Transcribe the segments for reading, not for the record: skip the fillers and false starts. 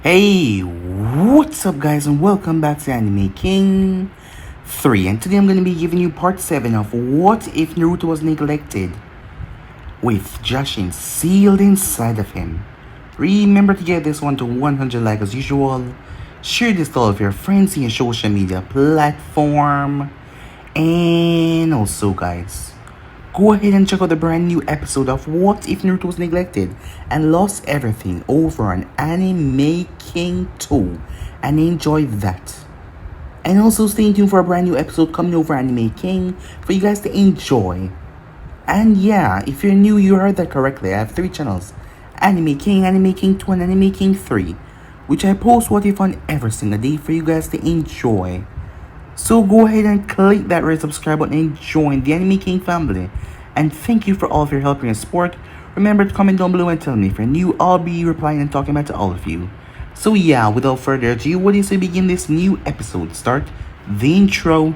Hey, what's up guys and welcome back to Anime King 3, and today I'm going to be giving you part 7 of What If Naruto Was Neglected, with Jashin sealed inside of him. Remember to get this one to 100 likes as usual, share this to all of your friends in your social media platform, and also guys, go ahead and check out the brand new episode of What If Naruto Was Neglected and Lost Everything over on Anime King 2 and enjoy that. And also stay tuned for a brand new episode coming over Anime King for you guys to enjoy. And yeah, if you're new, you heard that correctly. I have 3 channels: Anime King, Anime King 2, and Anime King 3, which I post What If on every single day for you guys to enjoy. So go ahead and click that red subscribe button and join the Anime King family. And thank you for all of your help and support. Remember to comment down below and tell me if you're new. I'll be replying and talking back to all of you. So yeah, without further ado, what is to begin this new episode? Start the intro.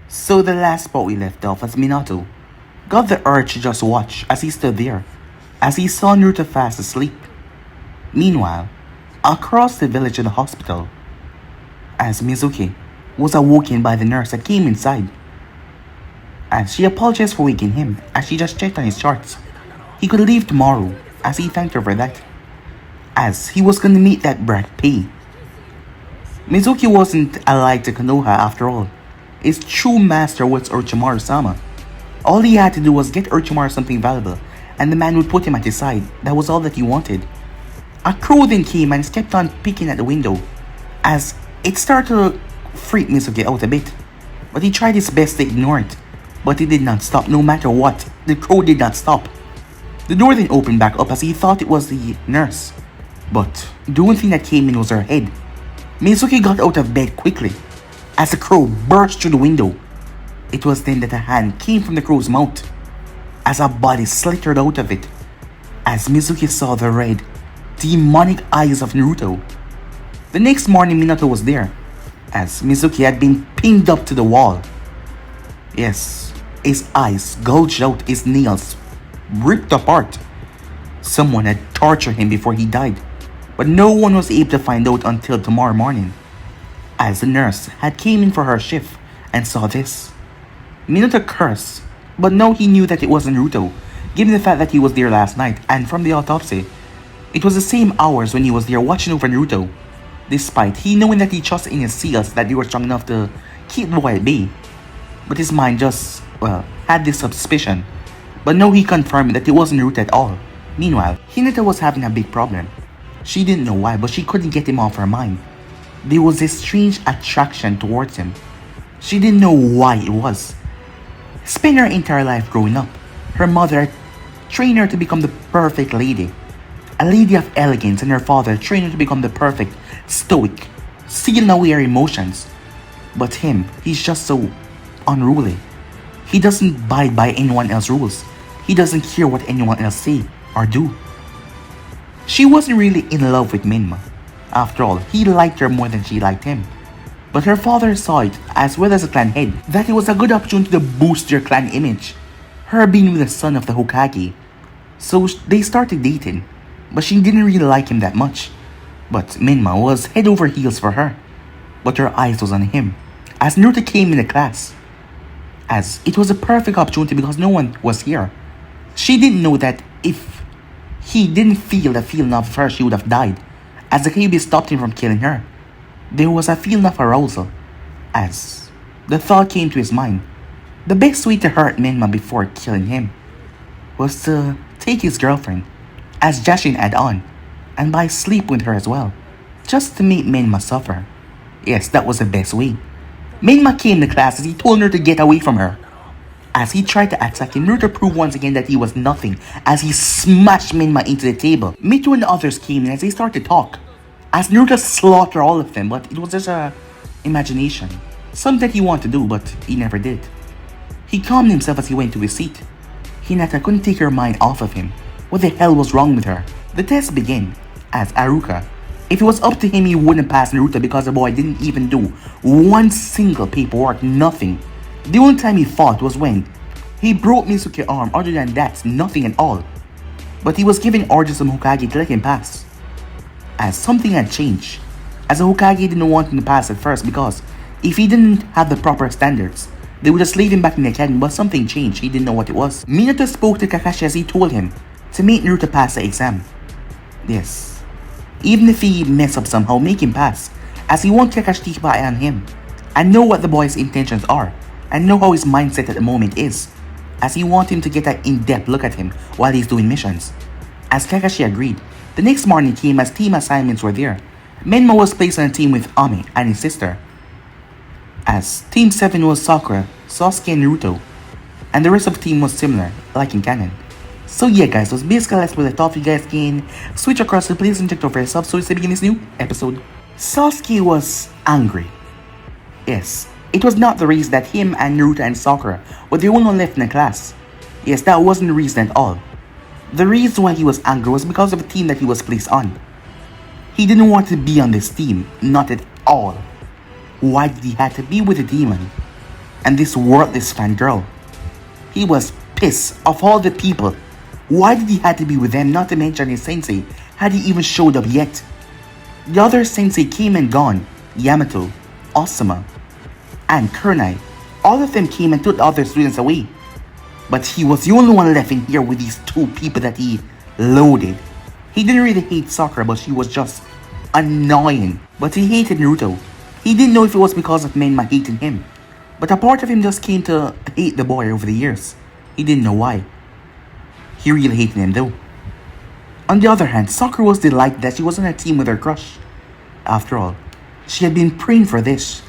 So the last spot we left off as Minato got the urge to just watch as he stood there, as he saw Naruto fast asleep. Meanwhile, across the village in the hospital, as Mizuki was awoken by the nurse that came inside, as she apologized for waking him as she just checked on his charts. He could leave tomorrow as he thanked her for that, as he was gonna meet that brat P. Mizuki wasn't allied to Konoha after all. His true master was Orochimaru-sama. All he had to do was get Orochimaru something valuable, and the man would put him at his side. That was all that he wanted. A crow then came and kept on peeking at the window, as it started to freak Mizuki out a bit. But he tried his best to ignore it. But it did not stop no matter what. The crow did not stop. The door then opened back up as he thought it was the nurse. But the only thing that came in was her head. Mizuki got out of bed quickly as the crow burst through the window. It was then that a hand came from the crow's mouth as a body slithered out of it, as Mizuki saw the red, demonic eyes of Naruto. The next morning Minato was there, as Mizuki had been pinned up to the wall. Yes, his eyes gouged out, his nails ripped apart. Someone had tortured him before he died, but no one was able to find out until tomorrow morning, as the nurse had came in for her shift and saw this. Minato cursed, but now he knew that it wasn't Naruto, given the fact that he was there last night, and from the autopsy, it was the same hours when he was there watching over Naruto, despite he knowing that he trusted in his seals that they were strong enough to keep the boy at bay. But his mind just, had this suspicion, but now he confirmed that it wasn't Naruto at all. Meanwhile, Hinata was having a big problem. She didn't know why, but she couldn't get him off her mind. There was a strange attraction towards him. She didn't know why it was. Spent her entire life growing up, her mother trained her to become the perfect lady, a lady of elegance, and her father trained her to become the perfect stoic, sealing away her emotions. But him, he's just so unruly. He doesn't abide by anyone else's rules. He doesn't care what anyone else say or do. She wasn't really in love with Minma. After all, he liked her more than she liked him. But her father saw it, as well as the clan head, that it was a good opportunity to boost their clan image, her being with the son of the Hokage. So they started dating, but she didn't really like him that much. But Minma was head over heels for her, but her eyes was on him, as Naruto came in the class, as it was a perfect opportunity because no one was here. She didn't know that if he didn't feel the feeling of her, she would have died, as the Kyuubi stopped him from killing her. There was a feeling of arousal, as the thought came to his mind. The best way to hurt Minma before killing him was to take his girlfriend, as Jashin had on, and by sleep with her as well, just to make Minma suffer. Yes, that was the best way. Minma came to class as he told her to get away from her. As he tried to attack him, Naruto proved once again that he was nothing as he smashed Minma into the table. Mito and the others came in as they started to talk, as Naruto slaughtered all of them, but it was just a imagination. Something that he wanted to do, but he never did. He calmed himself as he went to his seat. Hinata couldn't take her mind off of him. What the hell was wrong with her? The test began as Aruka. If it was up to him, he wouldn't pass Naruto because the boy didn't even do one single paperwork, nothing. The only time he fought was when he broke Mizuki's arm. Other than that, nothing at all. But he was giving orders to Hokage to let him pass, as something had changed. As a Hokage didn't want him to pass at first because if he didn't have the proper standards, they would just leave him back in the academy, but something changed. He didn't know what it was. Minato spoke to Kakashi as he told him to make Naruto pass the exam. Yes. Even if he mess up somehow, make him pass, as he wants Kakashi to keep an eye on him and know what the boy's intentions are and know how his mindset at the moment is, as he wants him to get an in-depth look at him while he's doing missions. As Kakashi agreed, the next morning came as team assignments were there. Menma was placed on a team with Ami and his sister, as Team 7 was Sakura, Sasuke and Naruto, and the rest of the team was similar, like in canon. So yeah guys, so basically that's what I thought you guys can switch across to please and check out for yourself so it's to begin this new episode. Sasuke was angry. Yes, it was not the reason that him and Naruto and Sakura were the only one left in the class. Yes, that wasn't the reason at all. The reason why he was angry was because of the team that he was placed on. He didn't want to be on this team, not at all. Why did he have to be with a demon and this worthless fangirl? He was pissed of all the people. Why did he have to be with them, not to mention his sensei hadn't even showed up yet? The other sensei came and gone. Yamato, Osama, and Kurnai. All of them came and took the other students away. But he was the only one left in here with these two people that he loaded. He didn't really hate Sakura, but she was just annoying. But he hated Naruto. He didn't know if it was because of Menma hating him, but a part of him just came to hate the boy over the years. He didn't know why. He really hated him though. On the other hand, Sakura was delighted that she was on a team with her crush. After all, she had been praying for this.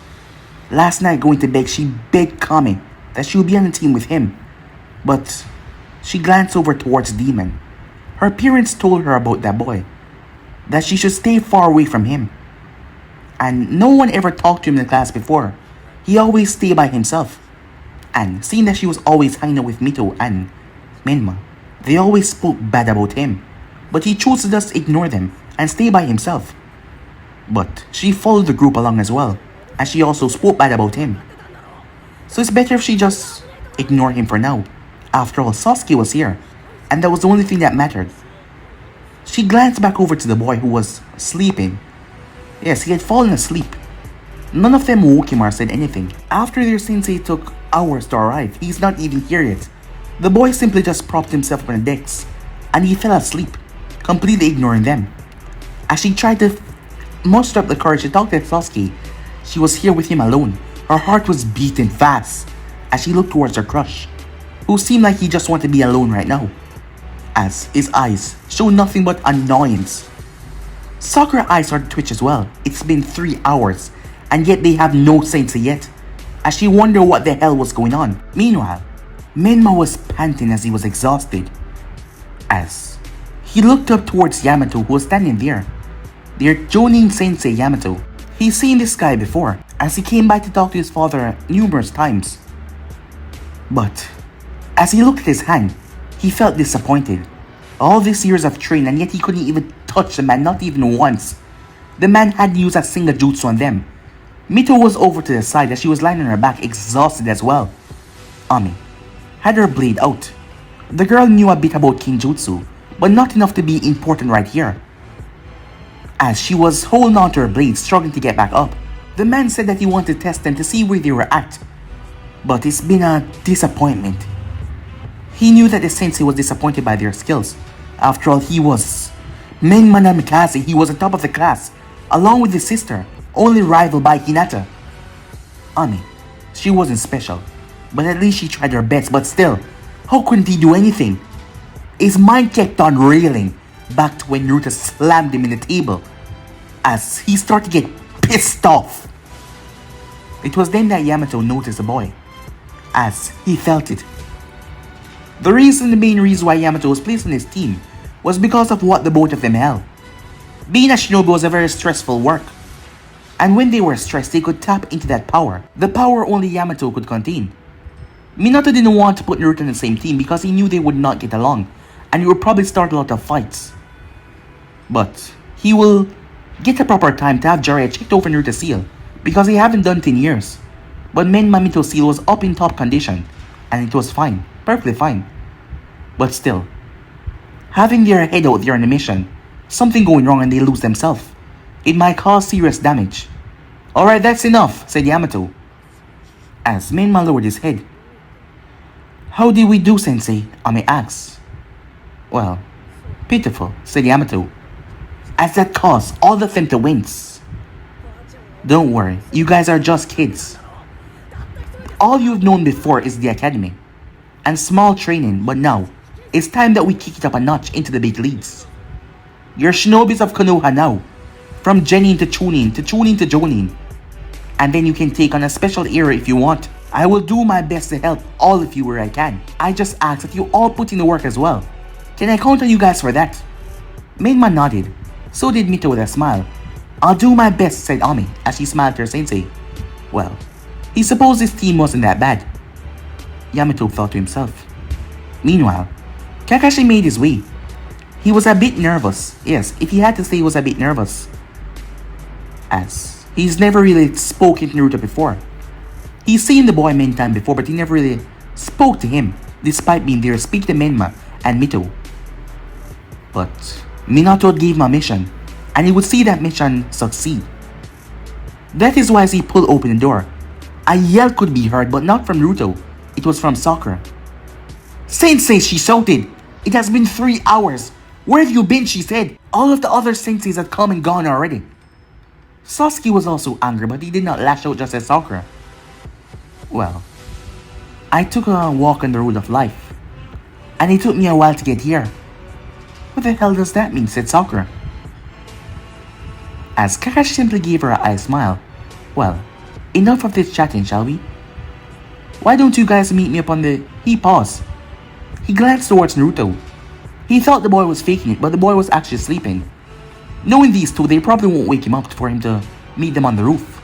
Last night going to bed, she begged Kami that she would be on a team with him. But she glanced over towards Demon. Her parents told her about that boy, that she should stay far away from him. And no one ever talked to him in the class before. He always stayed by himself. And seeing that she was always hanging out with Mito and Menma, they always spoke bad about him. But he chose to just ignore them and stay by himself. But she followed the group along as well, and she also spoke bad about him. So it's better if she just ignore him for now. After all, Sasuke was here, and that was the only thing that mattered. She glanced back over to the boy who was sleeping. Yes, he had fallen asleep. None of them woke him or said anything. After their sensei took hours to arrive, he's not even here yet. The boy simply just propped himself up on the decks, and he fell asleep, completely ignoring them. As she tried to muster up the courage to talk to Sasuke, she was here with him alone. Her heart was beating fast as she looked towards her crush, who seemed like he just wanted to be alone right now, as his eyes showed nothing but annoyance. Sakura's eyes started to twitch as well. It's been 3 hours, and yet they have no sensei yet, as she wondered what the hell was going on. Meanwhile, Menma was panting as he was exhausted, as he looked up towards Yamato, who was standing there. Their Jonin sensei Yamato. He's seen this guy before, as he came by to talk to his father numerous times. But as he looked at his hand, he felt disappointed. All these years of training, and yet he couldn't even touch the man, not even once. The man hadn't used a single jutsu on them. Mito was over to the side as she was lying on her back, exhausted as well. Ami had her blade out. The girl knew a bit about Kinjutsu, but not enough to be important right here, as she was holding on to her blade, struggling to get back up. The man said that he wanted to test them to see where they were at, but it's been a disappointment. He knew that the sensei was disappointed by their skills. After all, he was Menma Namikaze. He was on top of the class, along with his sister, only rivaled by Hinata. Ami, she wasn't special, but at least she tried her best. But still, how couldn't he do anything? His mind kept on railing back to when Naruto slammed him in the table, as he started to get pissed off. It was then that Yamato noticed the boy, as he felt it. The main reason why Yamato was placed on his team was because of what the both of them held. Being a shinobi was a very stressful work. And when they were stressed, they could tap into that power. The power only Yamato could contain. Minato didn't want to put Naruto in the same team because he knew they would not get along. And he would probably start a lot of fights. But he will get a proper time to have Jiraiya checked over Naruto's seal. Because they haven't done it in years. But Mamito's seal was up in top condition. And it was fine. Perfectly fine. But still, having their head out there on a mission, something going wrong and they lose themselves, it might cause serious damage. Alright, that's enough, said Yamato. As Menma lowered his head. How did we do, Sensei? Ame asked. Well, pitiful, said Yamato. As that caused all of them to wince. Don't worry, you guys are just kids. All you've known before is the academy and small training, but now it's time that we kick it up a notch into the big leagues. You're shinobis of Konoha now, from Genin to Chunin to Chunin to Jonin, and then you can take on a special era if you want. I will do my best to help all of you where I can. I just ask that you all put in the work as well. Can I count on you guys for that? Menma nodded. So did Mito with a smile. I'll do my best, said Ami as she smiled at her sensei. Well, he supposed his team wasn't that bad. Yamato thought to himself. Meanwhile, Kakashi made his way. He was a bit nervous. Yes, if he had to say he was a bit nervous. As he's never really spoken to Naruto before. He's seen the boy many times before, but he never really spoke to him, despite being there to speak to Menma and Mito. But Minato gave him a mission, and he would see that mission succeed. That is why as he pulled open the door, a yell could be heard, but not from Naruto. It was from Sakura. Sensei, she shouted. It has been 3 hours. Where have you been, she said. All of the other senseis had come and gone already. Sasuke was also angry, but he did not lash out just as Sakura. Well, I took a walk on the road of life, and it took me a while to get here. What the hell does that mean, said Sakura. As Kakashi simply gave her a eye smile. Well, enough of this chatting, shall we? Why don't you guys meet me up on the... He paused. He glanced towards Naruto. He thought the boy was faking it, but the boy was actually sleeping. Knowing these two, they probably won't wake him up for him to meet them on the roof.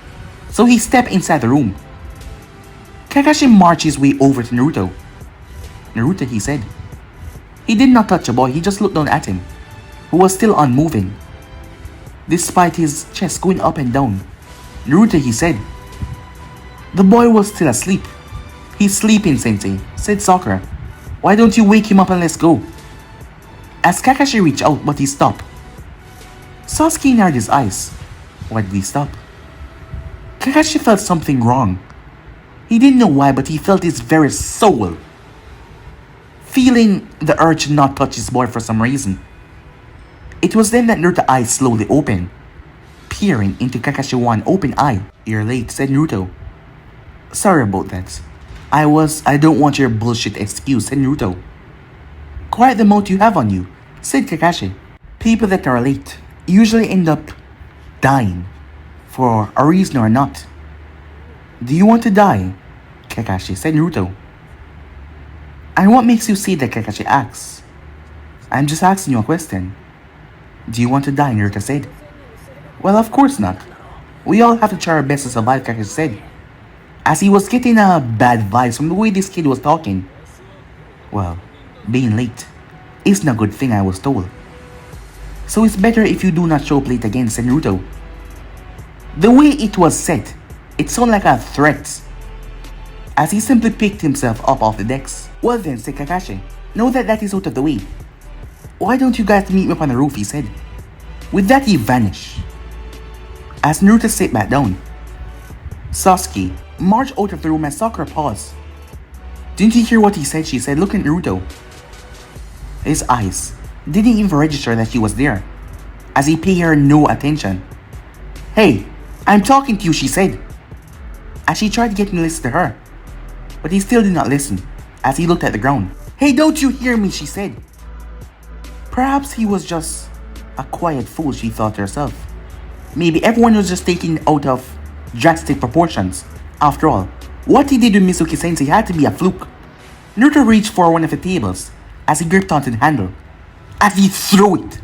So he stepped inside the room. Kakashi marched his way over to Naruto. Naruto, he said. He did not touch the boy, he just looked down at him, who was still unmoving. Despite his chest going up and down. Naruto, he said. The boy was still asleep. He's sleeping, Sensei, said Sakura. Why don't you wake him up and let's go? As Kakashi reached out, but he stopped. Sasuke narrowed his eyes. Why did he stop? Kakashi felt something wrong. He didn't know why, but he felt his very soul feeling the urge to not touch his boy for some reason. It was then that Naruto's eyes slowly opened, peering into Kakashi's one open eye. You're late, said Naruto. Sorry about that. I don't want your bullshit excuse, said Naruto. Quiet the mouth you have on you, said Kakashi. People that are late usually end up dying, for a reason or not. Do you want to die? Kakashi said Naruto. And what makes you say that, Kakashi asks? I'm just asking you a question. Do you want to die, Naruto said. Well, of course not. We all have to try our best to survive, Kakashi said. As he was getting a bad vibes from the way this kid was talking. Well, being late isn't a good thing, I was told. So it's better if you do not show up late again, said Naruto. The way it was said, it sounded like a threat. As he simply picked himself up off the decks. Well then, said Kakashi, now that is out of the way, why don't you guys meet me up on the roof, he said. With that he vanished. As Naruto sat back down, Sasuke marched out of the room as Sakura paused. Didn't you hear what he said, she said, looking at Naruto. His eyes didn't even register that she was there, as he paid her no attention. Hey, I'm talking to you, she said, as she tried to get him to listen to her. But he still did not listen, as he looked at the ground. Hey, don't you hear me, she said. Perhaps he was just a quiet fool, she thought to herself. Maybe everyone was just taken out of drastic proportions. After all, what he did with Mizuki Sensei had to be a fluke. Naruto reached for one of the tables as he gripped onto the handle. As he threw it,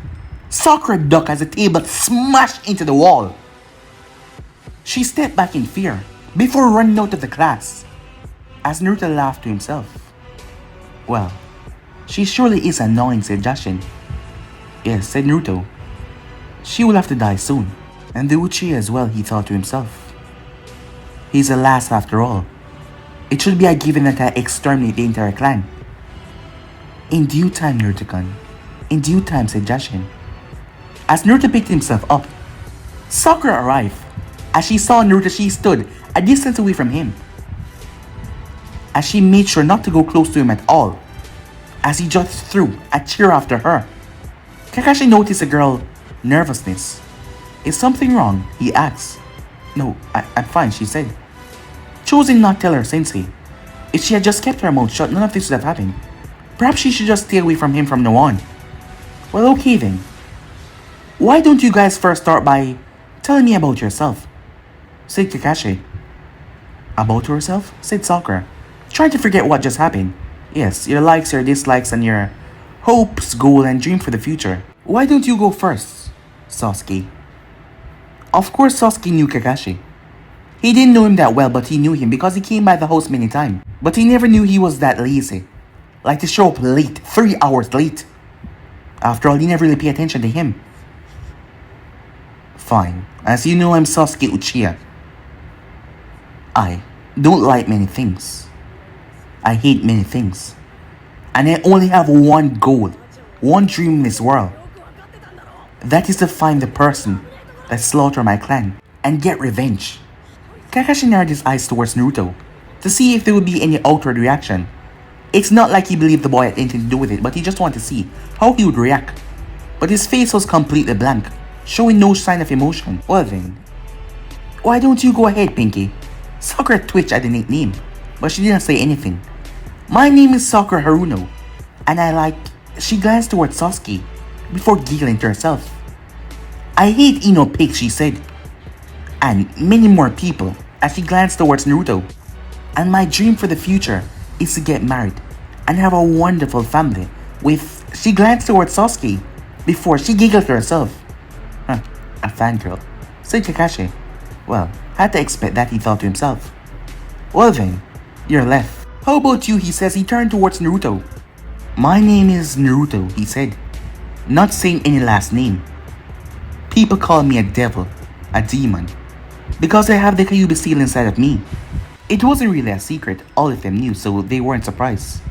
Sakura ducked as the table smashed into the wall. She stepped back in fear before running out of the class. As Naruto laughed to himself. Well, she surely is annoying, said Jashin. Yes, said Naruto. She will have to die soon. And the Uchiha as well, he thought to himself. He's the last after all. It should be a given that I exterminate the entire clan. In due time, Naruto-kun. In due time, said Jashin. As Naruto picked himself up, Sakura arrived. As she saw Naruto, she stood a distance away from him. As she made sure not to go close to him at all. As he just threw a chair after her. Kakashi noticed the girl's nervousness. Is something wrong? He asked. No, I'm fine, she said. Choosing not to tell her sensei. If she had just kept her mouth shut, none of this would have happened. Perhaps she should just stay away from him from now on. Well, okay then. Why don't you guys first start by telling me about yourself? Said Kakashi. About herself? Said Sakura, trying to forget what just happened. Yes, your likes, your dislikes, and your hopes, goal, and dream for the future. Why don't you go first, Sasuke? Of course Sasuke knew Kakashi. He didn't know him that well, but he knew him because he came by the house many times. But he never knew he was that lazy. Like to show up late, 3 hours late. After all, he never really paid attention to him. Fine. As you know, I'm Sasuke Uchiha. I don't like many things. I hate many things. And I only have one goal, one dream in this world. That is to find the person that slaughtered my clan and get revenge. Kakashi narrowed his eyes towards Naruto to see if there would be any outward reaction. It's not like he believed the boy had anything to do with it, but he just wanted to see how he would react. But his face was completely blank, showing no sign of emotion. Well then, why don't you go ahead, Pinky? Sakura twitched at the nickname, but she didn't say anything. My name is Sakura Haruno, and I like... She glanced towards Sasuke before giggling to herself. I hate Ino pigs, she said. And many more people as she glanced towards Naruto. And my dream for the future is to get married and have a wonderful family with... She glanced towards Sasuke before she giggled to herself. Huh, a fangirl, said Kakashi. Well, had to expect that, he thought to himself. Well then, you're left. How about you, he says. He turned towards Naruto. My name is Naruto, he said, not saying any last name. People call me a devil, a demon, because I have the Kyuubi seal inside of me. It wasn't really a secret, all of them knew, so they weren't surprised.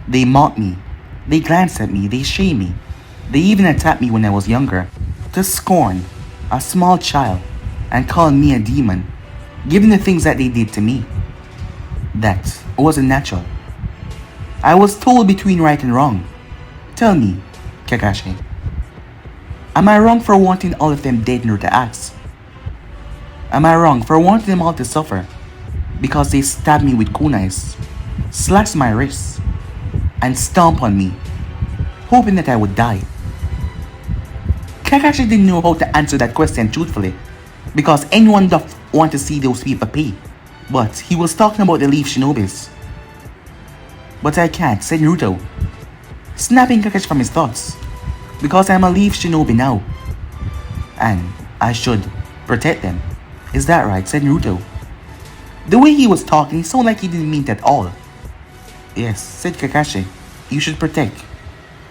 They mocked me, they glanced at me, they shamed me. They even attacked me when I was younger. To scorn a small child and call me a demon, given the things that they did to me. That wasn't natural. I was told between right and wrong. Tell me, Kakashi, am I wrong for wanting all of them dead, Naruto asked? Am I wrong for wanting them all to suffer because they stabbed me with kunais, slashed my wrists, and stomped on me, hoping that I would die? Kakashi didn't know how to answer that question truthfully because anyone does want to see those people pay. But he was talking about the Leaf Shinobis. But I can't, said Naruto, snapping Kakashi from his thoughts, because I'm a Leaf Shinobi now. And I should protect them. Is that right? Said Naruto. The way he was talking, it sounded like he didn't mean it at all. Yes, said Kakashi. You should protect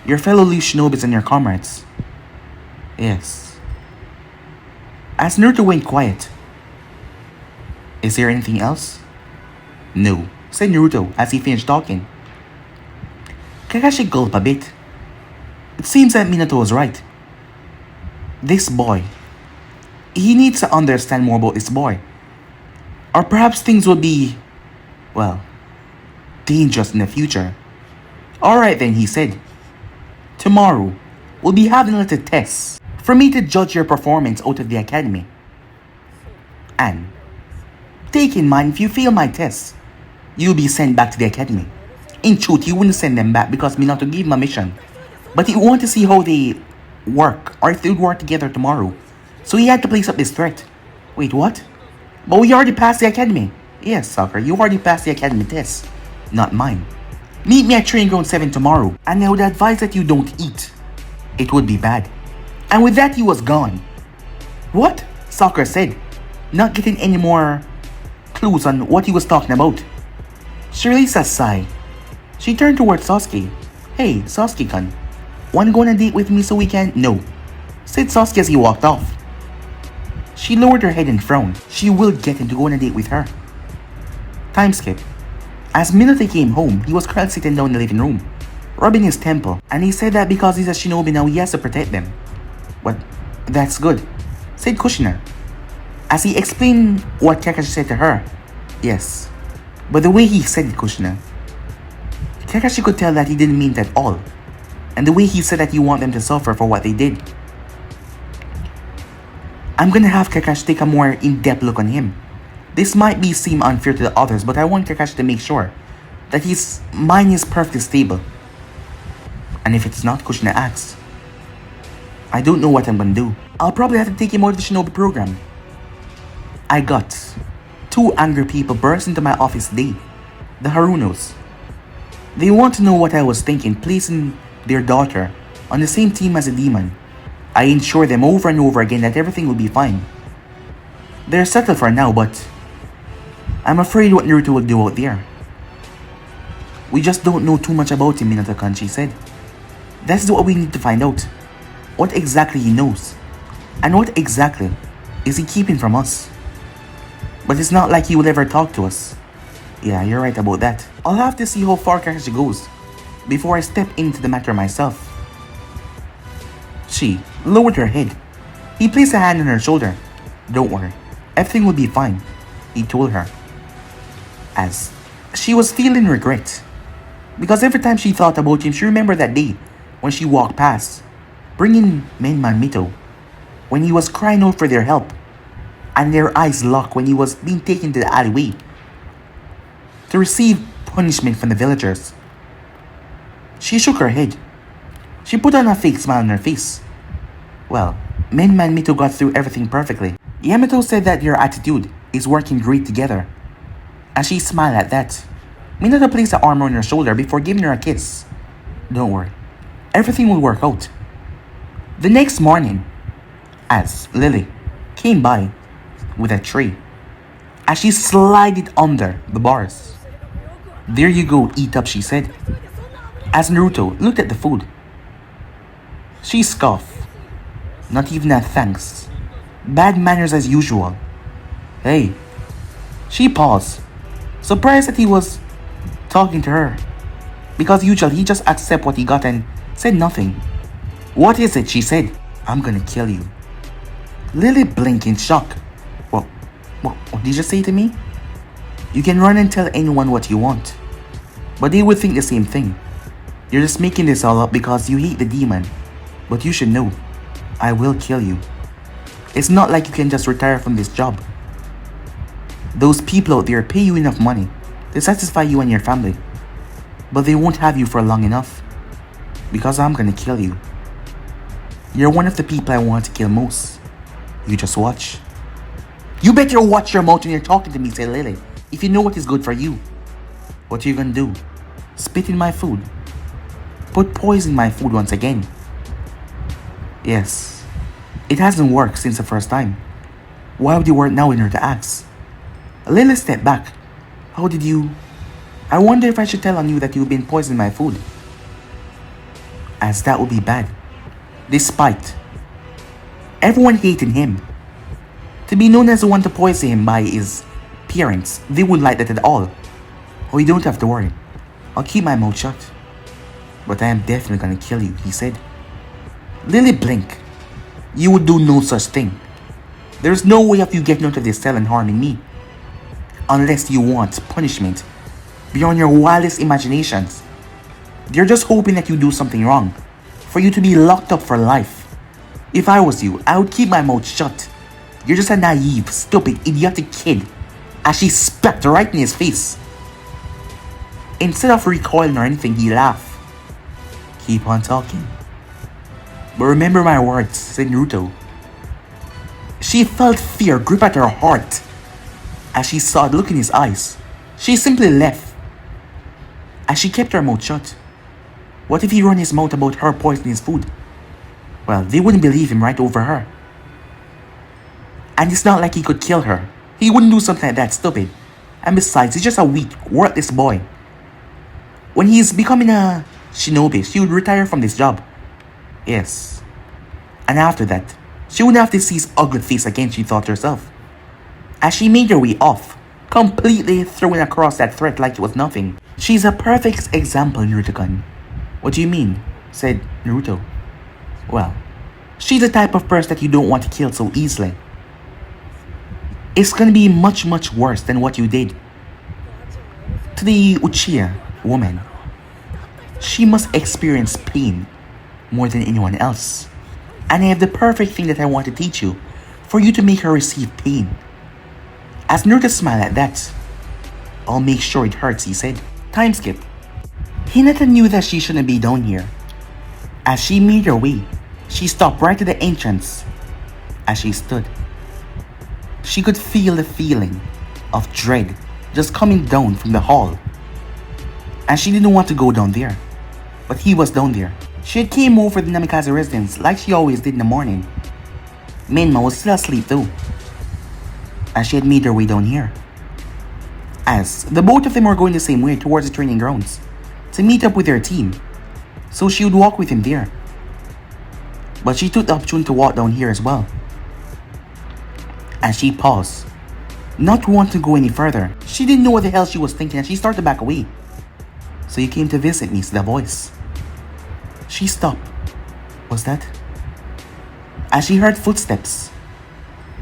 your fellow Leaf Shinobis and your comrades. Yes. As Naruto went quiet. Is there anything else? No, said Naruto as he finished talking. Kakashi gulped a bit. It seems that Minato was right. This boy. He needs to understand more about this boy. Or perhaps things will be, well, dangerous in the future. Alright then, he said. Tomorrow, we'll be having a little test for me to judge your performance out of the academy. And take in mind, if you fail my test, you'll be sent back to the academy. In truth, he wouldn't send them back because Minato gave him a mission. But he wanted to see how they work, or if they would work together tomorrow. So he had to place up this threat. Wait, what? But we already passed the academy. Yes, Sakura, you already passed the academy test. Not mine. Meet me at Training Ground 7 tomorrow, and I would advise that you don't eat. It would be bad. And with that, he was gone. What? Sakura said, not getting any more clues on what he was talking about. She released a sigh. She turned towards Sasuke. Hey, Sasuke-kun, wanna go on a date with me so we can? No, said Sasuke as he walked off. She lowered her head and frowned. She will get him to go on a date with her. Time skip. As Minato came home, he was currently sitting down in the living room, rubbing his temple, and he said that because he's a shinobi now he has to protect them. Well, that's good, said Kushina, as he explained what Kakashi said to her. Yes, but the way he said it, Kushina, Kakashi could tell that he didn't mean it at all, and the way he said that you want them to suffer for what they did. I'm gonna have Kakashi take a more in-depth look on him. This might seem unfair to the others, but I want Kakashi to make sure that his mind is perfectly stable. And if it's not, Kushina asks, I don't know what I'm gonna do. I'll probably have to take him out of the shinobi program. I got 2 angry people burst into my office today. The Harunos. They want to know what I was thinking, placing their daughter on the same team as a demon. I ensured them over and over again that everything will be fine. They're settled for now, but I'm afraid what Naruto will do out there. We just don't know too much about him, Hinata-kun, she said. That's what we need to find out. What exactly he knows. And what exactly is he keeping from us? But it's not like he will ever talk to us. Yeah, you're right about that. I'll have to see how far Kakashi goes before I step into the matter myself. She lowered her head. He placed a hand on her shoulder. Don't worry, everything will be fine, he told her. As she was feeling regret, because every time she thought about him, she remembered that day when she walked past, bringing Menman Mito, when he was crying out for their help, and their eyes locked when he was being taken to the alleyway to receive punishment from the villagers. She shook her head. She put on a fake smile on her face. Well, Menman Mito got through everything perfectly. Yamato said that their attitude is working great together. As she smiled at that, Minato placed her arm on her shoulder before giving her a kiss. Don't worry, everything will work out. The next morning, as Lily came by with a tray, as she slid it under the bars. There you go, eat up, she said. As Naruto looked at the food, she scoffed. Not even a thanks. Bad manners as usual. Hey. She paused, surprised that he was talking to her, because usually he just accept what he got and said nothing. What is it? She said. I'm gonna kill you. Lily blinked in shock. What did you say to me? You can run and tell anyone what you want, but they would think the same thing. You're just making this all up because you hate the demon, but you should know, I will kill you. It's not like you can just retire from this job. Those people out there pay you enough money to satisfy you and your family, but they won't have you for long enough, because I'm gonna kill you. You're one of the people I want to kill most. You just watch. You better watch your mouth when you're talking to me, said Lily, if you know what is good for you. What are you gonna do? Spit in my food? Put poison in my food once again? Yes. It hasn't worked since the first time. Why would you work now in her to ask? Lily stepped back. How did you... I wonder if I should tell on you that you've been poisoning my food. As that would be bad. Despite everyone hating him, to be known as the one to poison him by his parents, they wouldn't like that at all. Oh, you don't have to worry. I'll keep my mouth shut. But I am definitely gonna kill you, he said. Lily blinked. You would do no such thing. There's no way of you getting out of this cell and harming me. Unless you want punishment beyond your wildest imaginations. They're just hoping that you do something wrong, for you to be locked up for life. If I was you, I would keep my mouth shut. You're just a naive, stupid, idiotic kid. As she spat right in his face. Instead of recoiling or anything, he laughed. Keep on talking. But remember my words, said Naruto. She felt fear grip at her heart. As she saw the look in his eyes, she simply left. as she kept her mouth shut. What if he run his mouth about her poisoning his food? Well, they wouldn't believe him right over her. And it's not like he could kill her. He wouldn't do something like that stupid. And besides, he's just a weak, worthless boy. When he's becoming a shinobi, she would retire from this job. Yes. And after that, she wouldn't have to see his ugly face again, she thought to herself. As she made her way off, completely throwing across that threat like it was nothing. She's a perfect example, Naruto-kun. What do you mean? Said Naruto. Well, she's the type of person that you don't want to kill so easily. It's gonna be much worse than what you did to the Uchiha woman. She must experience pain more than anyone else. And I have the perfect thing that I want to teach you for you to make her receive pain. As Naruto smiled at that, I'll make sure it hurts, he said. Time skip. Hinata knew that she shouldn't be down here. As she made her way, she stopped right at the entrance. As she stood, she could feel the feeling of dread just coming down from the hall. And she didn't want to go down there, but he was down there. She had came over the Namikaze residence like she always did in the morning. Menma was still asleep though, as she had made her way down here. As the both of them were going the same way towards the training grounds to meet up with their team, so she would walk with him there. But she took the opportunity to walk down here as well. As she paused, not wanting to go any further, she didn't know what the hell she was thinking and she started to back away. So you came to visit me, said the voice. She stopped. Was that? As she heard footsteps.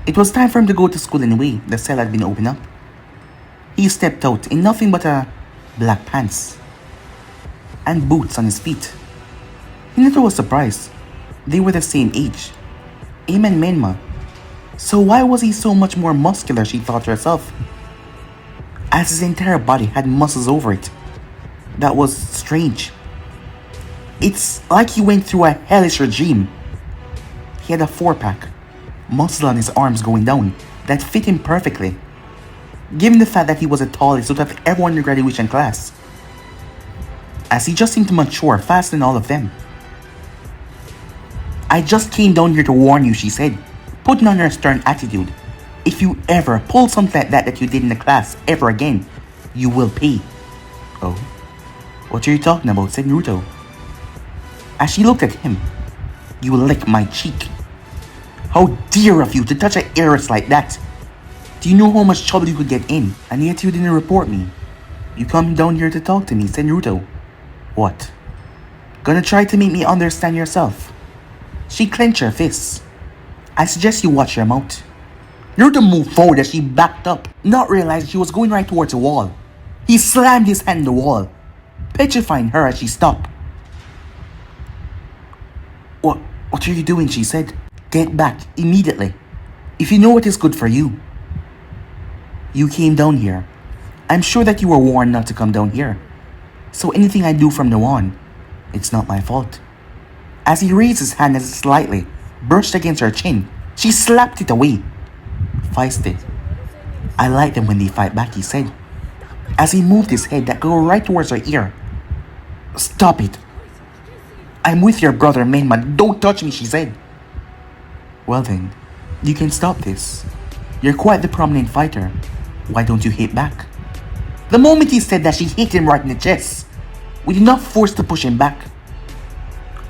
It was time for him to go to school anyway. The cell had been opened up. He stepped out in nothing but a black pants and boots on his feet. Hinata was surprised. They were the same age. Him and Menma. So why was he so much more muscular, she thought to herself. As his entire body had muscles over it. That was strange. It's like he went through a hellish regime. He had a 4-pack, muscle on his arms going down, that fit him perfectly. Given the fact that he was the tallest out of everyone in the graduation class. As he just seemed to mature faster than all of them. I just came down here to warn you, she said, putting on her stern attitude. If you ever pull something like that you did in the class ever again, you will pay. Oh? What are you talking about? Said Naruto. As she looked at him, you will lick my cheek. How dare of you to touch an heiress like that? Do you know how much trouble you could get in? And yet you didn't report me. You come down here to talk to me, said Naruto. What? Gonna try to make me understand yourself? She clenched her fists. I suggest you watch your mouth. Naruto moved forward as she backed up, not realizing she was going right towards the wall. He slammed his hand in the wall, petrifying her as she stopped. What are you doing? She said. Get back immediately. If you know what is good for you. You came down here. I'm sure that you were warned not to come down here. So anything I do from now on, it's not my fault. As he raised his hand as it slightly brushed against her chin, she slapped it away. Feisty. I like them when they fight back, he said, as he moved his head that go right towards her ear. Stop it. I'm with your brother, Menma. Don't touch me, she said. Well then, you can stop this. You're quite the prominent fighter. Why don't you hit back? The moment he said that, she hit him right in the chest, with enough force to push him back.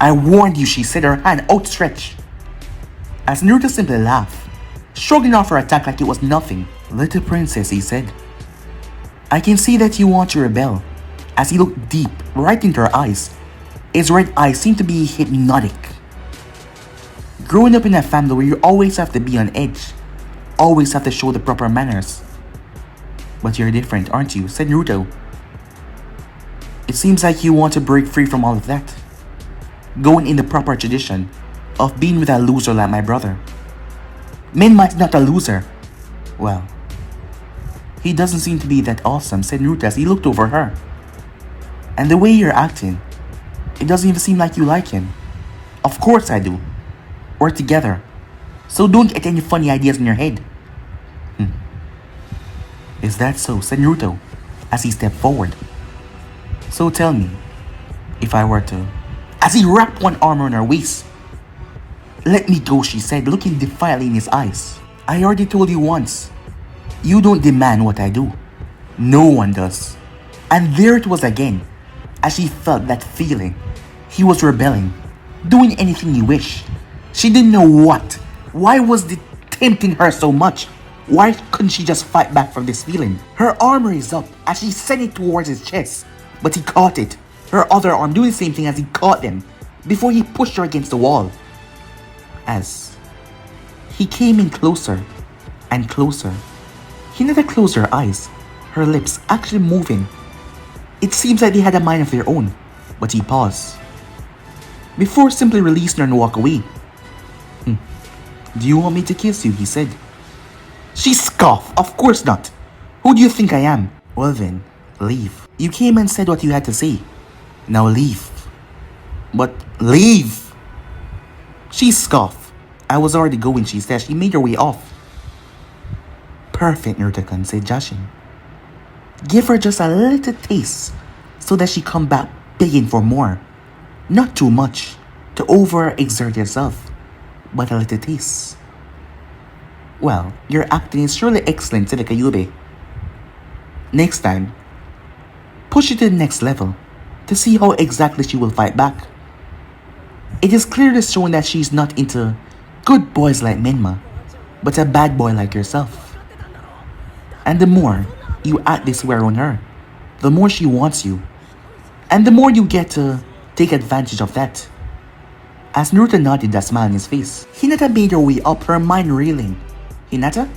I warned you, she said, her hand outstretched. As Naruto simply laughed, shrugging off her attack like it was nothing. Little princess, he said. I can see that you want to rebel. As he looked deep, right into her eyes, his red eyes seemed to be hypnotic. Growing up in a family where you always have to be on edge, always have to show the proper manners. But you're different, aren't you? Said Naruto. It seems like you want to break free from all of that. Going in the proper tradition of being with a loser like my brother. Menma not a loser. Well, he doesn't seem to be that awesome, said Naruto as he looked over her. And the way you're acting, it doesn't even seem like you like him. Of course I do. We're together. So don't get any funny ideas in your head. Is that so? Said Naruto as he stepped forward. So tell me, if I were to... As he wrapped one arm around her waist. Let me go, she said, looking defiantly in his eyes. I already told you once. You don't demand what I do. No one does. And there it was again, as she felt that feeling. He was rebelling, doing anything he wished. She didn't know what. Why was it tempting her so much? Why couldn't she just fight back from this feeling? Her arm raised up as she sent it towards his chest, but he caught it. Her other arm doing the same thing as he caught them, before he pushed her against the wall. As he came in closer and closer, Hinata closed her eyes, her lips actually moving. It seems like they had a mind of their own, but he paused, before simply releasing her and walk away. Do you want me to kiss you? He said. She scoffed. Of course not. Who do you think I am? Well then, leave. You came and said what you had to say. Now leave. But leave. She scoffed. I was already going, she said. She made her way off. Perfect, Naruto-kun, said Jashin. Give her just a little taste so that she come back begging for more. Not too much to overexert yourself, but a little taste. Well, your acting is surely excellent, said Kayube. Next time, push it to the next level to see how exactly she will fight back. It is clearly shown that she is not into good boys like Menma, but a bad boy like yourself. And the more you act this way on her, the more she wants you, and the more you get to take advantage of that. As Naruto nodded, that smile on his face, Hinata made her way up, her mind reeling. Hinata?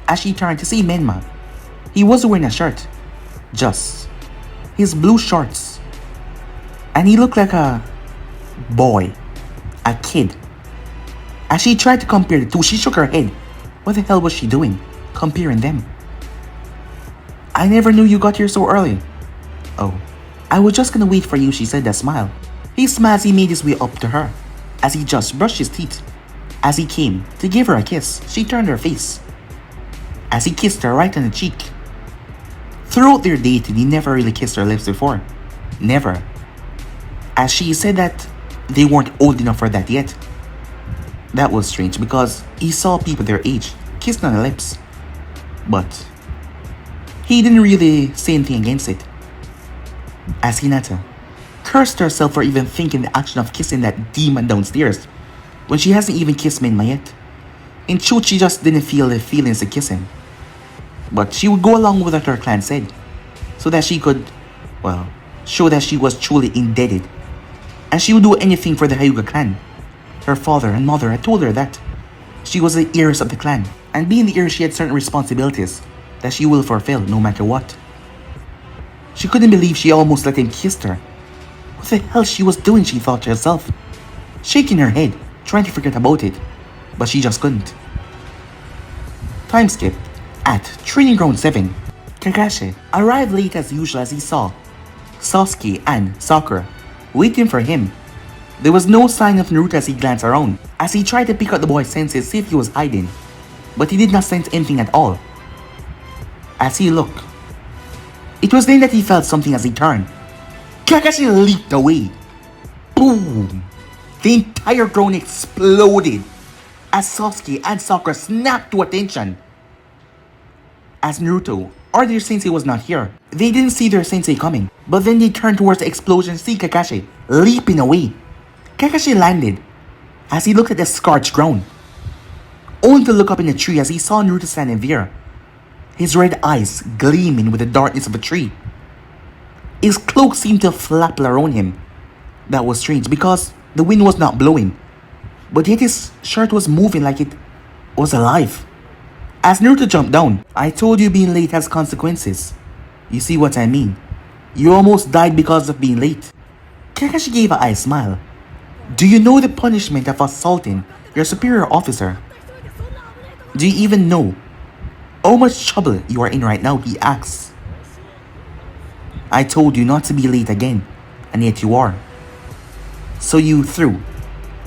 As she turned to see Menma, he was wearing a shirt, just his blue shorts, and he looked like a boy, a kid. As she tried to compare the two, she shook her head. What the hell was she doing, comparing them? I never knew you got here so early. Oh, I was just gonna wait for you, she said, that smile. He smiled as he made his way up to her, as he just brushed his teeth. As he came to give her a kiss, she turned her face, as he kissed her right on the cheek. Throughout their dating, he never really kissed her lips before. Never. As she said that they weren't old enough for that yet. That was strange because he saw people their age kissing on the lips. But he didn't really say anything against it. As Hinata cursed herself for even thinking the action of kissing that demon downstairs when she hasn't even kissed Menma yet. In truth, she just didn't feel the feelings to kiss him. But she would go along with what her clan said, so that she could, well, show that she was truly indebted. And she would do anything for the Hyuga clan. Her father and mother had told her that she was the heiress of the clan, and being the heiress she had certain responsibilities that she will fulfill no matter what. She couldn't believe she almost let him kiss her. What the hell she was doing, she thought to herself, shaking her head, trying to forget about it, but she just couldn't. Time skip. At Training Ground 7, Kakashi arrived late as usual as he saw Sasuke and Sakura waiting for him. There was no sign of Naruto as he glanced around, as he tried to pick up the boy's senses, see if he was hiding, but he did not sense anything at all. As he looked, it was then that he felt something as he turned. Kakashi leaped away. Boom! The entire ground exploded as Sasuke and Sakura snapped to attention. As Naruto or their sensei was not here, they didn't see their sensei coming, but then they turned towards the explosion and see Kakashi leaping away. Kakashi landed as he looked at the scorched ground, only to look up in the tree as he saw Naruto standing there, his red eyes gleaming with the darkness of a tree. His cloak seemed to flap around him. That was strange because the wind was not blowing, but yet his shirt was moving like it was alive. As Naruto jumped down, I told you being late has consequences. You see what I mean? You almost died because of being late. Kakashi gave an eye smile. Do you know the punishment of assaulting your superior officer? Do you even know how much trouble you are in right now? He asks. I told you not to be late again, and yet you are. So you threw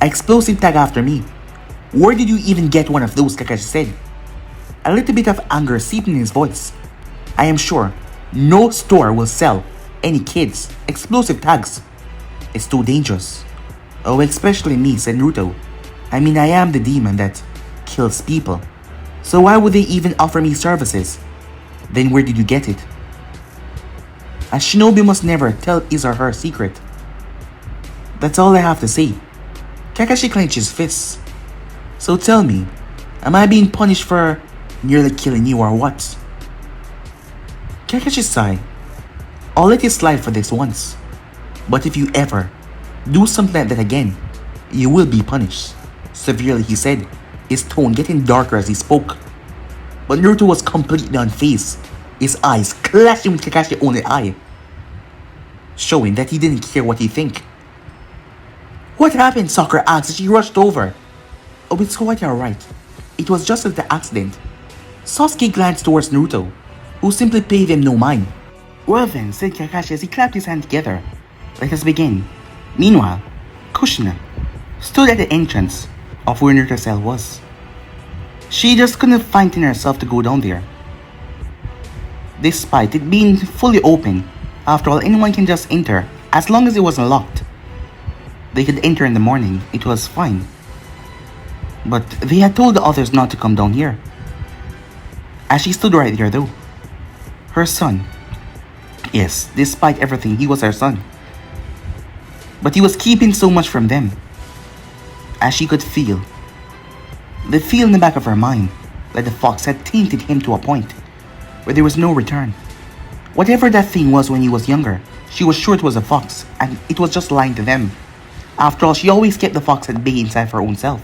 an explosive tag after me. Where did you even get one of those? Kakashi said, a little bit of anger seeping in his voice. I am sure no store will sell any kids, explosive tags. It's too dangerous. Oh, especially me, said Naruto. I mean, I am the demon that kills people. So why would they even offer me services? Then where did you get it? A shinobi must never tell his or her secret. That's all I have to say. Kakashi clenched his fists. So tell me, am I being punished for nearly killing you or what? Kakashi sighed. I'll let it slide for this once. But if you ever do something like that again, you will be punished. Severely, he said, his tone getting darker as he spoke. But Naruto was completely unfazed, his eyes clashing with Kakashi's only eye, showing that he didn't care what he think. What happened? Sakura asked as she rushed over. Oh, it's quite alright. It was just an accident. Sasuke glanced towards Naruto, who simply paid him no mind. Well then, said Kakashi as he clapped his hands together. Let us begin. Meanwhile, Kushina stood at the entrance of where Naruto's cell was. She just couldn't find in herself to go down there. Despite it being fully open, after all, anyone can just enter as long as it wasn't locked. They could enter in the morning, it was fine. But they had told the others not to come down here. As she stood right there though, her son. Yes, despite everything, he was her son. But he was keeping so much from them. As she could feel, the feel in the back of her mind that the fox had tainted him to a point where there was no return. Whatever that thing was when he was younger, she was sure it was a fox, and it was just lying to them. After all, she always kept the fox at bay inside her own self.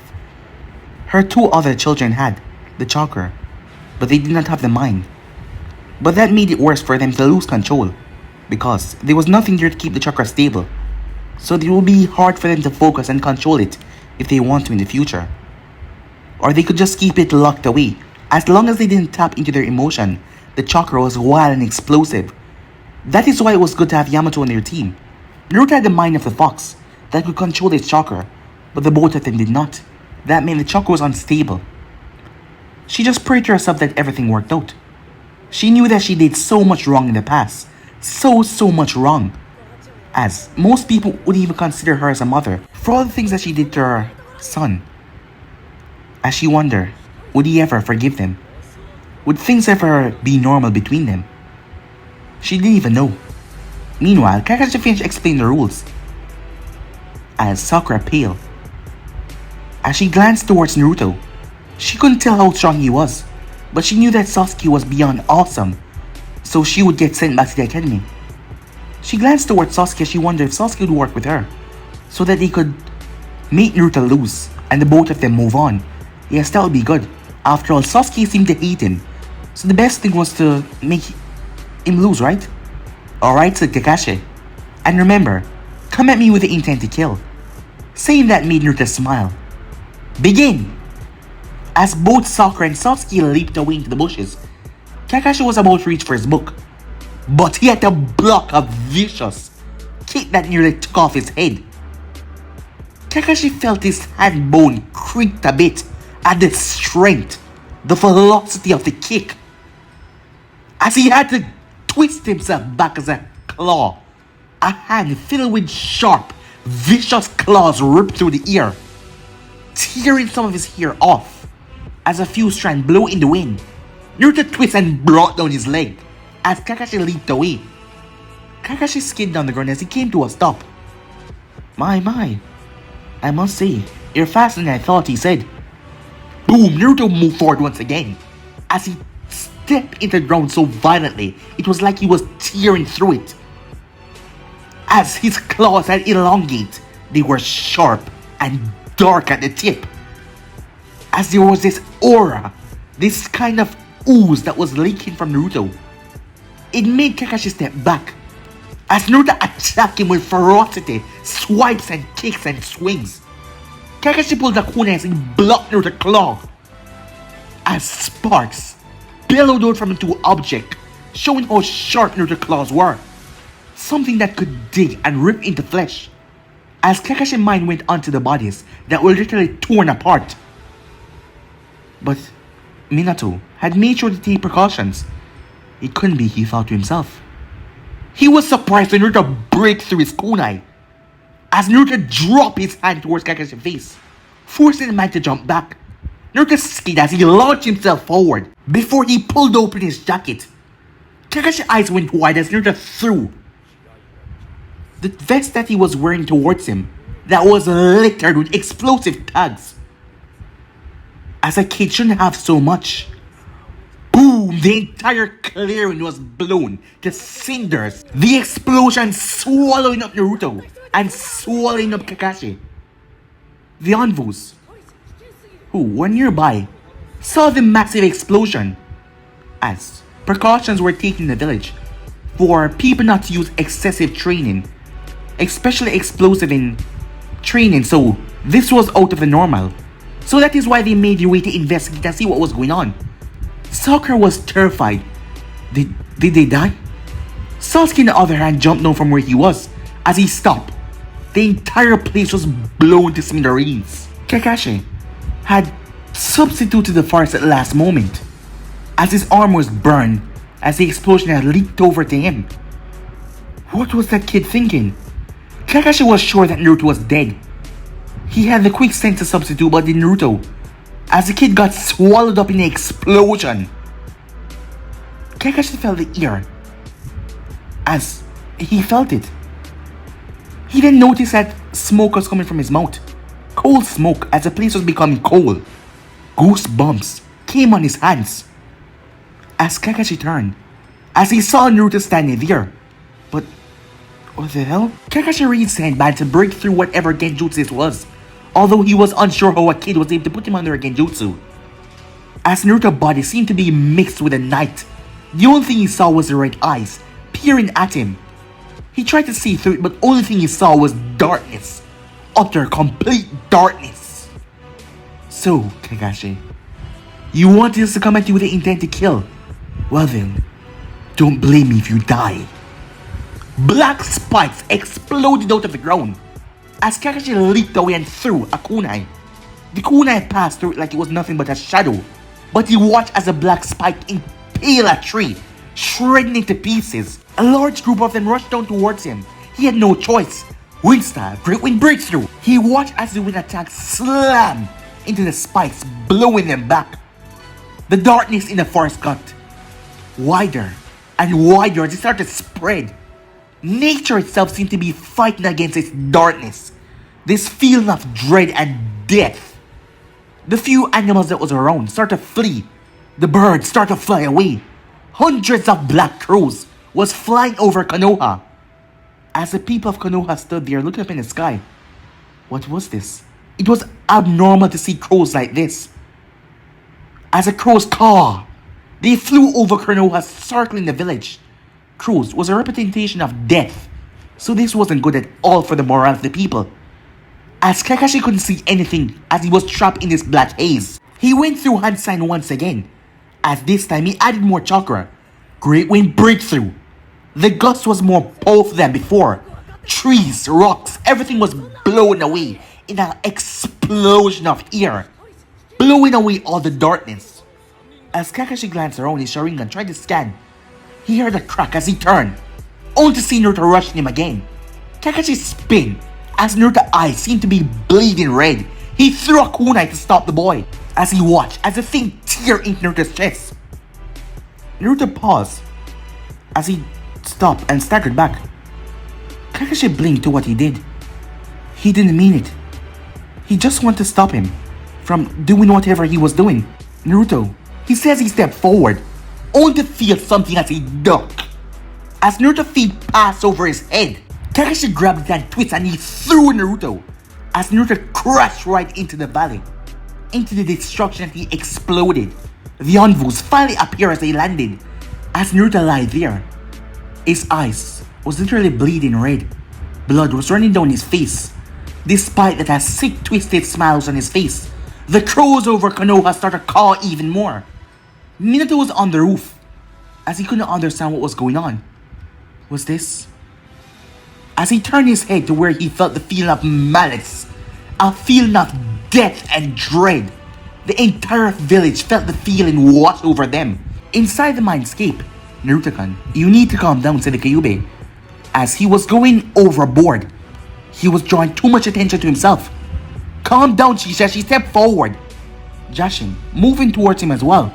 Her two other children had the chakra, but they did not have the mind. But that made it worse for them to lose control, because there was nothing there to keep the chakra stable. So it will be hard for them to focus and control it if they want to in the future. Or they could just keep it locked away. As long as they didn't tap into their emotion, the chakra was wild and explosive. That is why it was good to have Yamato on their team. Naruto had the mind of the fox that could control its chakra, but the both of them did not. That meant the chakra was unstable. She just prayed to herself that everything worked out. She knew that she did so much wrong in the past. So much wrong. As most people would even consider her as a mother for all the things that she did to her son. As she wondered, would he ever forgive them? Would things ever be normal between them? She didn't even know. Meanwhile, Kakashi finished explaining the rules. As Sakura paled. As she glanced towards Naruto, she couldn't tell how strong he was, but she knew that Sasuke was beyond awesome, so she would get sent back to the academy. She glanced towards Sasuke as she wondered if Sasuke would work with her, so that they could make Naruto lose and the both of them move on. Yes, that would be good. After all, Sasuke seemed to hate him, so the best thing was to make him lose, right? Alright, said Kakashi. And remember, come at me with the intent to kill. Saying that made Naruto smile. Begin! As both Sakura and Sasuke leaped away into the bushes, Kakashi was about to reach for his book, but he had to block a vicious kick that nearly took off his head. Kakashi felt his hand bone creaked a bit at the strength, the velocity of the kick, as he had to twist himself back as a claw. A hand filled with sharp, vicious claws ripped through the ear, tearing some of his hair off as a few strands blew in the wind. Naruto twisted and brought down his leg as Kakashi leaped away. Kakashi skidded down the ground as he came to a stop. My, I must say, you're faster than I thought, he said. Boom! Naruto moved forward once again as he stepped into the ground so violently it was like he was tearing through it. As his claws had elongated, they were sharp and dark at the tip. As there was this aura, this kind of ooze that was leaking from Naruto. It made Kakashi step back as Naruto attacked him with ferocity, swipes and kicks and swings. Kakashi pulled a kunai as he blocked Naruto's claw. As sparks billowed out from into an object, showing how sharp Naruto's claws were. Something that could dig and rip into flesh. As Kakashi's mind went onto the bodies that were literally torn apart. But Minato had made sure to take precautions. It couldn't be, he thought to himself. He was surprised when Naruto break through his kunai as Naruto dropped his hand towards Kakashi's face, forcing the man to jump back. Naruto skidded as he launched himself forward before he pulled open his jacket. Kakashi's eyes went wide as Naruto threw the vest that he was wearing towards him that was littered with explosive tags. As a kid shouldn't have so much. Boom! The entire clearing was blown to cinders. The explosion swallowing up Naruto and swallowing up Kakashi. The envoys, who were nearby, saw the massive explosion as precautions were taken in the village for people not to use excessive training, especially explosive in training, so this was out of the normal. So that is why they made their way to investigate and see what was going on. Sakura was terrified. Did they die? Sasuke on the other hand jumped down from where he was. As he stopped, the entire place was blown to smithereens. Kakashi had substituted the forest at the last moment, as his arm was burned as the explosion had leaked over to him. What was that kid thinking? Kakashi was sure that Naruto was dead. He had the quick sense to substitute, but did Naruto, as the kid got swallowed up in the explosion. Kakashi felt the ear as he felt it. He then noticed that smoke was coming from his mouth. Cold smoke as the place was becoming cold. Goosebumps came on his hands as Kakashi turned, as he saw Naruto standing there. But what the hell? Kakashi raised his hand to break through whatever genjutsu it was, although he was unsure how a kid was able to put him under a genjutsu. As Naruto's body seemed to be mixed with the night, the only thing he saw was the red eyes peering at him. He tried to see through it, but the only thing he saw was darkness. Utter, complete darkness. So, Kakashi, you wanted us to come at you with the intent to kill? Well then, don't blame me if you die. Black spikes exploded out of the ground as Kakashi leaped away and threw a kunai. The kunai passed through it like it was nothing but a shadow, but he watched as a black spike impaled a tree, shredding it to pieces. A large group of them rushed down towards him. He had no choice. Wind style, great wind breakthrough. He watched as the wind attack slammed into the spikes, blowing them back. The darkness in the forest got wider and wider as it started to spread. Nature itself seemed to be fighting against its darkness. This feeling of dread and death. The few animals that was around started to flee. The birds started to fly away. Hundreds of black crows was flying over Konoha. As the people of Konoha stood there looking up in the sky, what was this? It was abnormal to see crows like this. As the crows caw, they flew over Konoha, circling the village. Crows was a representation of death, so this wasn't good at all for the morale of the people. As Kakashi couldn't see anything as he was trapped in this black haze, he went through hand sign once again. As this time he added more chakra. Great wind breakthrough. The gust was more powerful than before. Trees, rocks, everything was blown away in an explosion of air, blowing away all the darkness. As Kakashi glanced around his Sharingan tried to scan, he heard a crack as he turned, only to see Naruto rushing him again. Kakashi spun as Naruto's eyes seemed to be bleeding red. He threw a kunai to stop the boy as he watched as the thing tear into Naruto's chest. Naruto paused as he stopped and staggered back. Kakashi blinked to what he did. He didn't mean it. He just wanted to stop him from doing whatever he was doing. Naruto, he says he stepped forward, only to feel something as he ducked. As Naruto's feet passed over his head, Kakashi grabbed it and twisted and he threw Naruto. As Naruto crashed right into the valley, into the destruction, he exploded. The envoys finally appeared as they landed. As Naruto lay there, his eyes was literally bleeding red. Blood was running down his face. Despite that, a sick, twisted smile was on his face. The crows over Konoha started to caw even more. Minato was on the roof, as he couldn't understand what was going on. Was this? As he turned his head to where he felt the feeling of malice, a feeling of death and dread. The entire village felt the feeling wash over them. Inside the mindscape, Naruto-kun, you need to calm down, said the Kyuubi. as he was going overboard. He was drawing too much attention to himself. Calm down, she said. She stepped forward. Jashin, moving towards him as well.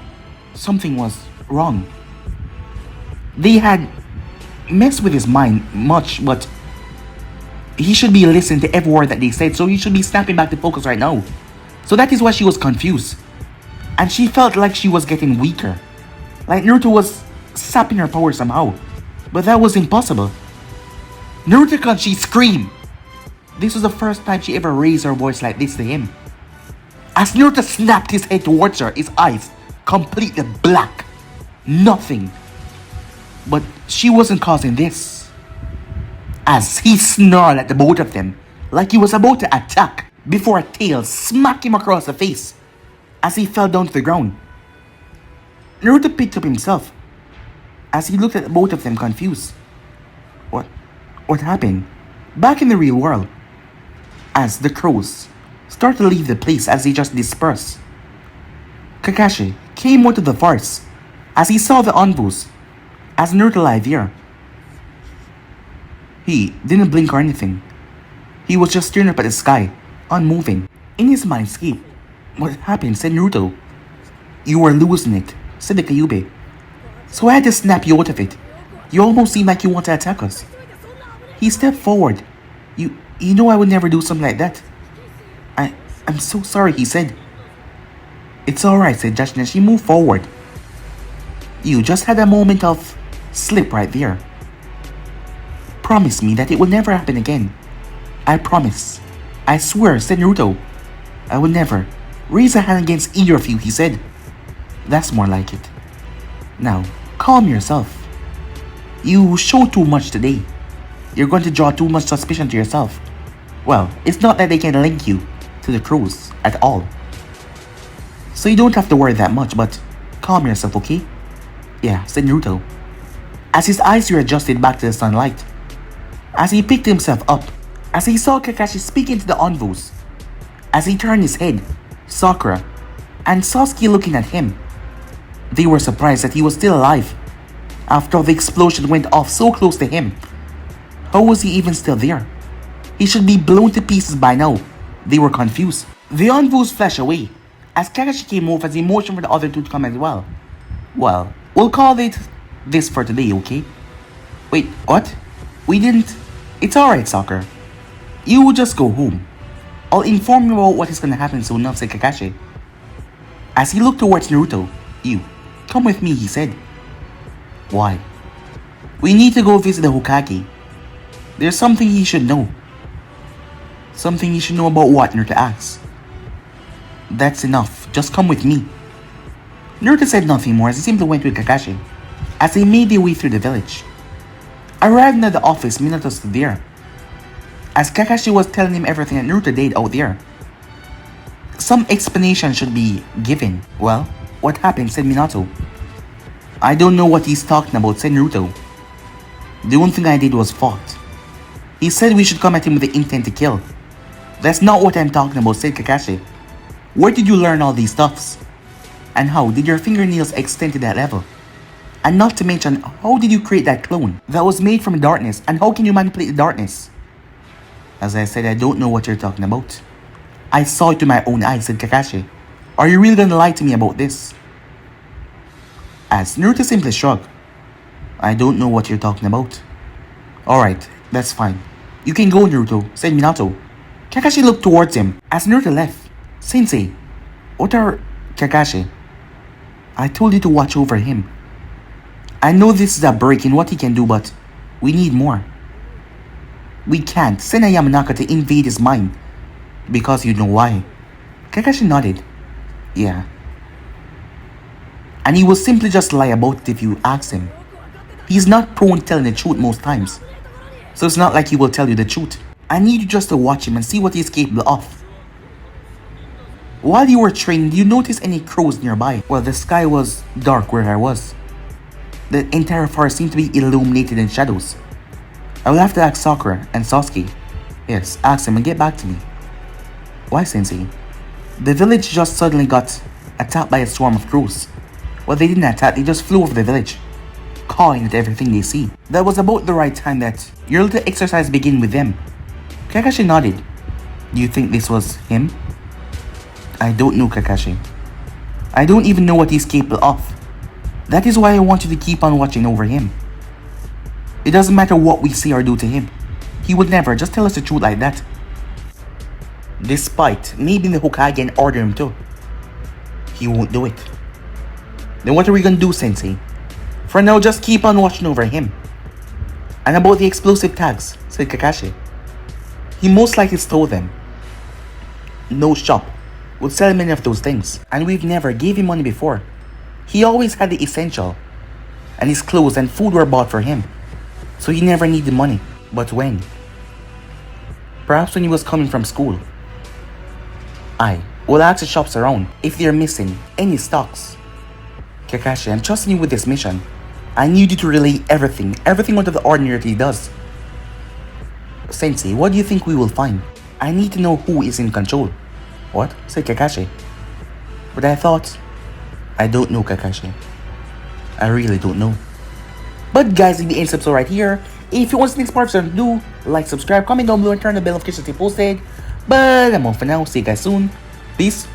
Something was wrong. They had messed with his mind much, but he should be listening to every word that they said, so he should be snapping back to focus right now. So that is why she was confused. And she felt like she was getting weaker. Like Naruto was sapping her power somehow. But that was impossible. Naruto-kun, she screamed. This was the first time she ever raised her voice like this to him. As Naruto snapped his head towards her, his eyes completely black. Nothing. But she wasn't causing this. As he snarled at the both of them, like he was about to attack, before a tail smacked him across the face, as he fell down to the ground. Naruto picked up himself, as he looked at both of them confused. What happened? Back in the real world, as the crows start to leave the place as they just disperse, Kakashi came out of the forest as he saw the envoys, as Naruto lay there. He didn't blink or anything. He was just staring up at the sky, unmoving. In his mindscape, what happened, said Naruto. You were losing it, said the Kyuubi. So I had to snap you out of it. You almost seemed like you want to attack us. He stepped forward. You know I would never do something like that. I'm so sorry, he said. It's alright, said Jashin, and she moved forward. You just had a moment of slip right there. Promise me that it will never happen again. I promise. I swear, said Naruto. I will never raise a hand against either of you, he said. That's more like it. Now, calm yourself. You showed too much today. You're going to draw too much suspicion to yourself. Well, it's not that they can link you to the crows at all. So you don't have to worry that much, but calm yourself, okay? Yeah, said Naruto, as his eyes readjusted back to the sunlight. As he picked himself up, as he saw Kakashi speaking to the envoys, as he turned his head, Sakura and Sasuke looking at him. They were surprised that he was still alive after the explosion went off so close to him. How was he even still there? He should be blown to pieces by now. They were confused. The envoys flashed away as Kakashi came over as he motioned for the other two to come as well. Well, we'll call it this for today, okay? Wait, what? We didn't... It's alright, Sakura. You will just go home. I'll inform you about what is gonna happen soon enough, said Kakashi. As he looked towards Naruto, you, come with me, he said. Why? We need to go visit the Hokage. There's something he should know. Something he should know about what, Naruto asked. That's enough. Just come with me. Naruto said nothing more as he simply went with Kakashi as they made their way through the village. Arriving at the office, Minato stood there as Kakashi was telling him everything that Naruto did out there. Some explanation should be given. Well, what happened, said Minato. I don't know what he's talking about, said Naruto. The only thing I did was fought. He said we should come at him with the intent to kill. That's not what I'm talking about, said Kakashi. Where did you learn all these stuffs? And how did your fingernails extend to that level? And not to mention, how did you create that clone that was made from darkness? And how can you manipulate the darkness? As I said, I don't know what you're talking about. I saw it with my own eyes, said Kakashi. Are you really gonna lie to me about this? As Naruto simply shrugged. I don't know what you're talking about. Alright, that's fine. You can go, Naruto, said Minato. Kakashi looked towards him as Naruto left. Sensei, what are... Kakashi, I told you to watch over him. I know this is a break in what he can do, but we need more. We can't send a Yamanaka to invade his mind. Because you know why. Kakashi nodded. Yeah. And he will simply just lie about it if you ask him. He's not prone to telling the truth most times. So it's not like he will tell you the truth. I need you just to watch him and see what he's capable of. While you were training, did you notice any crows nearby? Well, the sky was dark where I was. The entire forest seemed to be illuminated in shadows. I will have to ask Sakura and Sasuke. Yes, ask them and get back to me. Why, Sensei? The village just suddenly got attacked by a swarm of crows. Well, they didn't attack, they just flew over the village. cawing at everything they see. That was about the right time that your little exercise began with them. Kakashi nodded. Do you think this was him? I don't know, Kakashi. I don't even know what he's capable of. That is why I want you to keep on watching over him. It doesn't matter what we say or do to him. He would never just tell us the truth like that. Despite maybe the Hokage and order him to. He won't do it. Then what are we gonna do, Sensei? For now, just keep on watching over him. And about the explosive tags, said Kakashi. He most likely stole them. No shop would sell many of those things, and we've never gave him money before. He always had the essential, and his clothes and food were bought for him, so he never needed money. But when? Perhaps when he was coming from school. I will ask the shops around if they are missing any stocks. Kakashi, I'm trusting you with this mission. I need you to relay everything out of the ordinary that he does. Sensei, what do you think we will find? I need to know who is in control. What? Said Kakashi. But I thought... I don't know, Kakashi. I really don't know. But guys, in the end episode right here, if you want to see the next part, do like, subscribe, comment down below, and turn the bell notifications to be posted. But I'm off for now. See you guys soon. Peace.